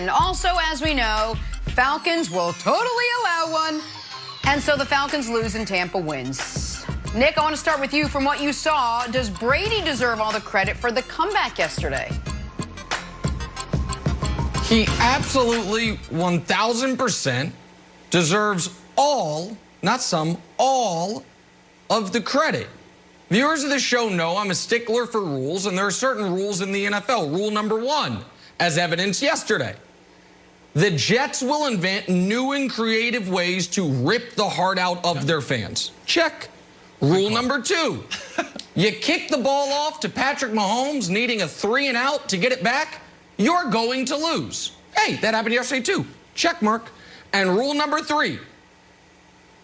And also, as we know, Falcons will totally allow one. And so the Falcons lose and Tampa wins. Nick, I want to start with you. From what you saw, does Brady deserve all the credit for the comeback yesterday? He absolutely 1,000% deserves all, not some, all of the credit. Viewers of the show know I'm a stickler for rules, and there are certain rules in the NFL. Rule number 1, as evidenced yesterday. The Jets will invent new and creative ways to rip the heart out of their fans. Check. Rule number 2. You kick the ball off to Patrick Mahomes needing a 3-and-out to get it back, you're going to lose. Hey, that happened yesterday too. Check mark. And rule number 3.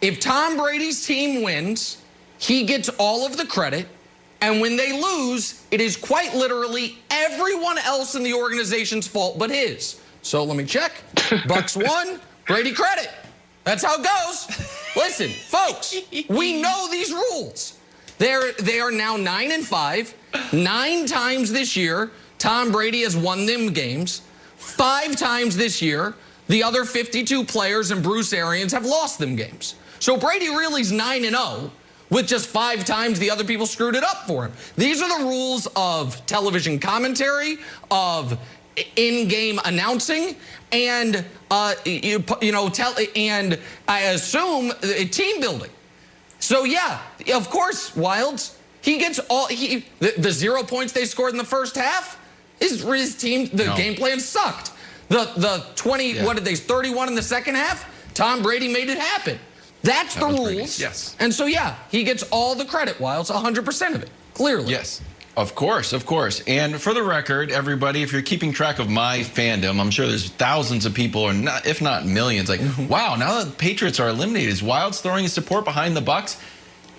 If Tom Brady's team wins, he gets all of the credit. And when they lose, it is quite literally everyone else in the organization's fault but his. So let me check. Bucs won, Brady credit. That's how it goes. Listen, folks, we know these rules. They are now 9-5. 9 times this year, Tom Brady has won them games. 5 times this year, the other 52 players and Bruce Arians have lost them games. So Brady really is 9-0 with just 5 times the other people screwed it up for him. These are the rules of television commentary, of in-game announcing, and and I assume team building. So yeah, of course, Wilds, he gets all the 0 points they scored in the first half. His team, the game plan sucked. The 20, what did they, 31 in the second half? Tom Brady made it happen. That's the rules. Yes. And so yeah, he gets all the credit, Wilds, 100% of it, clearly. Yes. Of course, of course. And for the record, everybody, if you're keeping track of my fandom, I'm sure there's thousands of people, or not, if not millions, like, wow, now that the Patriots are eliminated, is Wilds throwing his support behind the Bucs?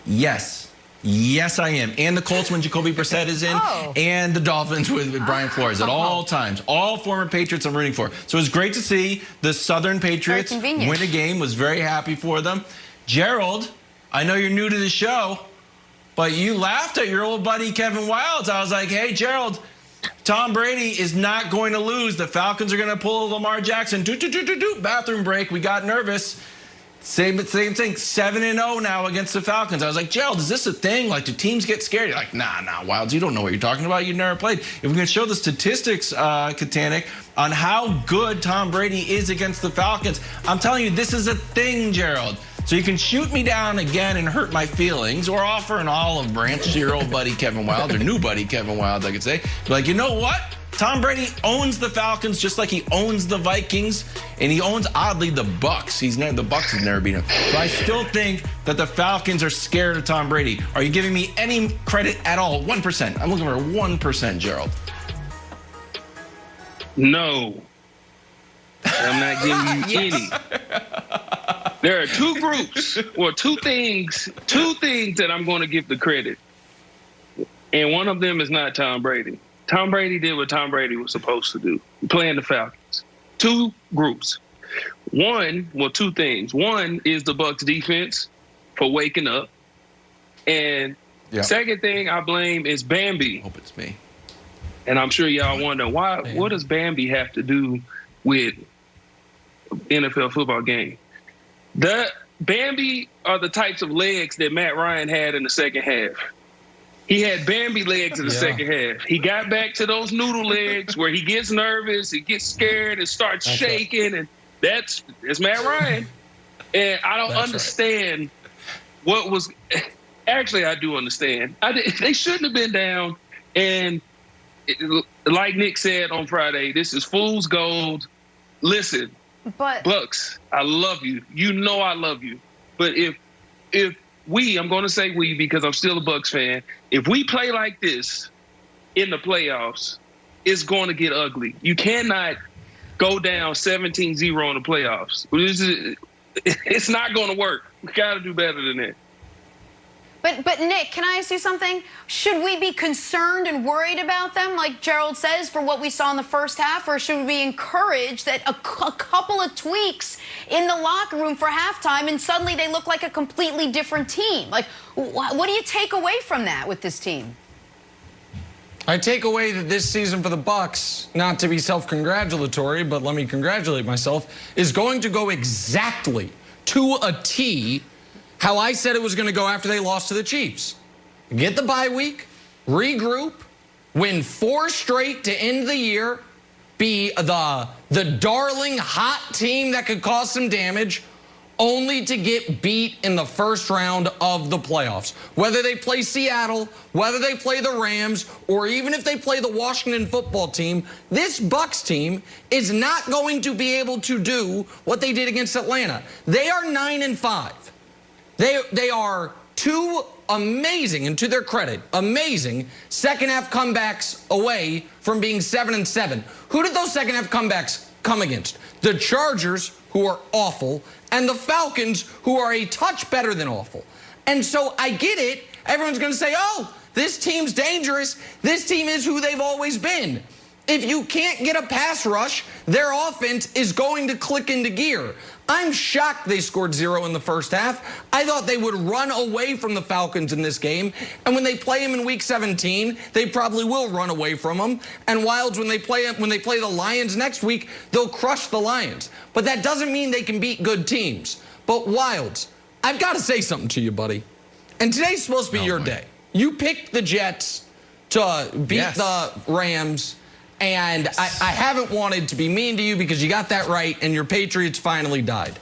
Yes. Yes, I am. And the Colts when Jacoby Brissett is in, and the Dolphins with Brian Flores at all times. All former Patriots I'm rooting for. So it's great to see the Southern Patriots win a game. Was very happy for them. Gerald, I know you're new to the show, but you laughed at your old buddy Kevin Wilds. I was like, hey, Gerald, Tom Brady is not going to lose. The Falcons are going to pull Lamar Jackson. Bathroom break. We got nervous. Same thing. 7-0 now against the Falcons. I was like, Gerald, is this a thing? Like, do teams get scared? You're like, nah, Wilds, you don't know what you're talking about. You've never played. If we're going to show the statistics, Katanic, on how good Tom Brady is against the Falcons, I'm telling you, this is a thing, Gerald. So you can shoot me down again and hurt my feelings, or offer an olive branch to your old buddy Kevin Wilds, or new buddy Kevin Wilds, I could say. But like, you know what? Tom Brady owns the Falcons just like he owns the Vikings, and he owns, oddly, the Bucs. The Bucs have never beaten him. So I still think that the Falcons are scared of Tom Brady. Are you giving me any credit at all? 1%. I'm looking for 1%, Gerald. No. I'm not giving you any. There are 2 groups, or 2 things that I'm going to give the credit. And one of them is not Tom Brady. Tom Brady did what Tom Brady was supposed to do, playing the Falcons. 2 groups. 2 things. One is the Bucs defense for waking up. And second thing I blame is Bambi. Hope it's me. And I'm sure y'all wonder, what does Bambi have to do with NFL football game? The Bambi are the types of legs that Matt Ryan had in the second half. He had Bambi legs in the second half. He got back to those noodle legs where he gets nervous, he gets scared, and starts shaking, and that's Matt Ryan. And I don't understand what was. Actually, I do understand. They shouldn't have been down. And like Nick said on Friday, this is fool's gold. Listen. But Bucs, I love you. You know I love you. But if I'm going to say we because I'm still a Bucs fan, if we play like this in the playoffs, it's going to get ugly. You cannot go down 17-0 in the playoffs. It's not going to work. We got to do better than that. But Nick, can I ask you something? Should we be concerned and worried about them, like Gerald says, for what we saw in the first half, or should we be encouraged that a couple of tweaks in the locker room for halftime and suddenly they look like a completely different team? Like, what do you take away from that with this team? I take away that this season for the Bucs, not to be self-congratulatory, but let me congratulate myself, is going to go exactly to a T how I said it was going to go after they lost to the Chiefs. Get the bye week, regroup, win 4 straight to end the year, be the darling hot team that could cause some damage, only to get beat in the first round of the playoffs. Whether they play Seattle, whether they play the Rams, or even if they play the Washington football team, this Bucs team is not going to be able to do what they did against Atlanta. They are 9-5. They are 2 amazing, and to their credit, amazing second-half comebacks away from being 7-7. Who did those second-half comebacks come against? The Chargers, who are awful, and the Falcons, who are a touch better than awful. And so I get it. Everyone's going to say, oh, this team's dangerous. This team is who they've always been. If you can't get a pass rush, their offense is going to click into gear. I'm shocked they scored 0 in the first half. I thought they would run away from the Falcons in this game. And when they play them in Week 17, they probably will run away from them. And Wilds, when they play the Lions next week, they'll crush the Lions. But that doesn't mean they can beat good teams. But Wilds, I've got to say something to you, buddy. And today's supposed to be your day. You picked the Jets to beat the Rams. And I haven't wanted to be mean to you because you got that right and your Patriots finally died.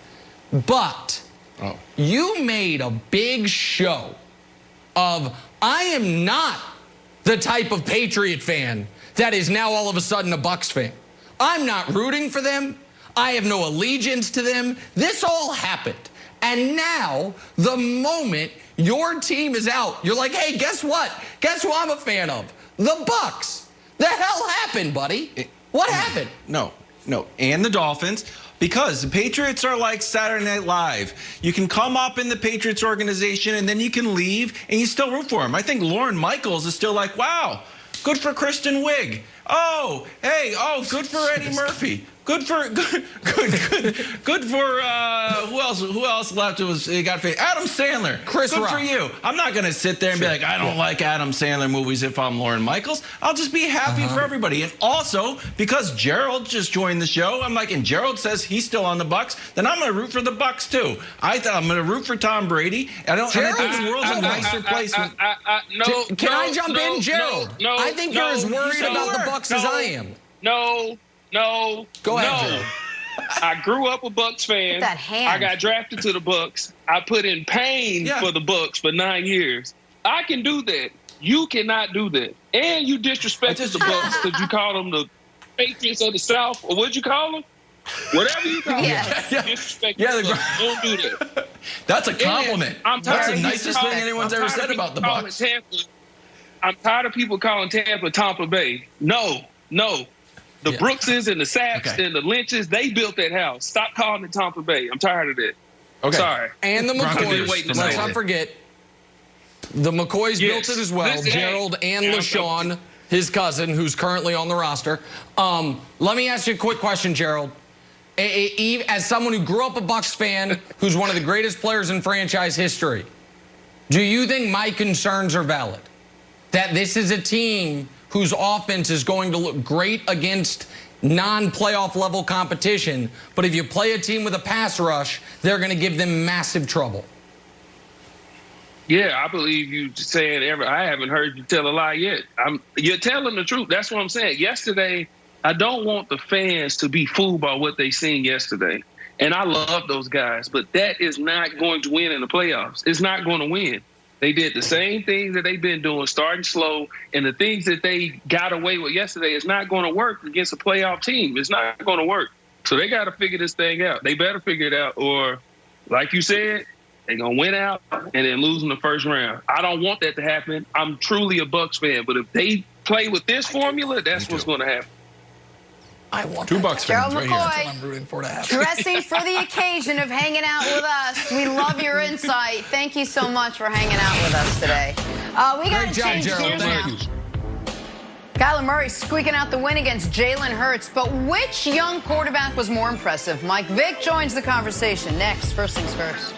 But you made a big show of, I am not the type of Patriot fan that is now all of a sudden a Bucs fan. I'm not rooting for them. I have no allegiance to them. This all happened. And now, the moment your team is out, you're like, hey, guess what? Guess who I'm a fan of? The Bucs. The hell happened, buddy? What happened? No. And the Dolphins, because the Patriots are like Saturday Night Live. You can come up in the Patriots organization and then you can leave and you still root for them. I think Lauren Michaels is still like, wow, good for Kristen Wiig. Oh, hey, good for Eddie Murphy. Good for who else left? It got Adam Sandler. Chris Good Rock. for you. I'm not gonna sit there and be like, I don't like Adam Sandler movies if I'm Lauren Michaels. I'll just be happy for everybody. And also because Gerald just joined the show, I'm like, and Gerald says he's still on the Bucs, then I'm gonna root for the Bucs too. I'm gonna root for Tom Brady. I think the world's a nicer place. Can I jump in, Gerald? I think you're as worried about the Bucs as I am. No. Go ahead, Gerald. I grew up a Bucs fan. That hand. I got drafted to the Bucs. I put in pain for the Bucs for 9 years. I can do that. You cannot do that. And you disrespected the Bucs because you called them the Patriots of the South, or what'd you call them? Whatever you call them. Disrespect the Bucs. Don't do that. That's a compliment. That's the nicest thing anyone's ever said about the Bucs. I'm tired of people calling Tampa Bay. No. The Brookses and the Sapps and the Lynches, they built that house. Stop calling it Tampa Bay. I'm tired of that. Okay. Sorry. And the McCoys. Let's not forget, the McCoys built it as well. Gerald and LaShawn, his cousin, who's currently on the roster. Let me ask you a quick question, Gerald. As someone who grew up a Bucs fan, who's one of the greatest players in franchise history, do you think my concerns are valid? That this is a team whose offense is going to look great against non-playoff level competition, but if you play a team with a pass rush, they're going to give them massive trouble? Yeah, I believe you saying I haven't heard you tell a lie yet. You're telling the truth. That's what I'm saying. Yesterday, I don't want the fans to be fooled by what they seen yesterday. And I love those guys, but that is not going to win in the playoffs. It's not going to win. They did the same things that they've been doing, starting slow, and the things that they got away with yesterday is not going to work against a playoff team. It's not going to work. So they got to figure this thing out. They better figure it out, or, like you said, they're going to win out and then lose in the first round. I don't want that to happen. I'm truly a Bucs fan, but if they play with this formula, that's what's going to happen. I want 2 Bucs fans right here. That's what I'm rooting for to happen. Dressing for the occasion of hanging out with us. We love your insight. Thank you so much for hanging out with us today. We got to change gears now. Kyler Murray squeaking out the win against Jalen Hurts. But which young quarterback was more impressive? Mike Vick joins the conversation next. First things first.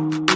Bye.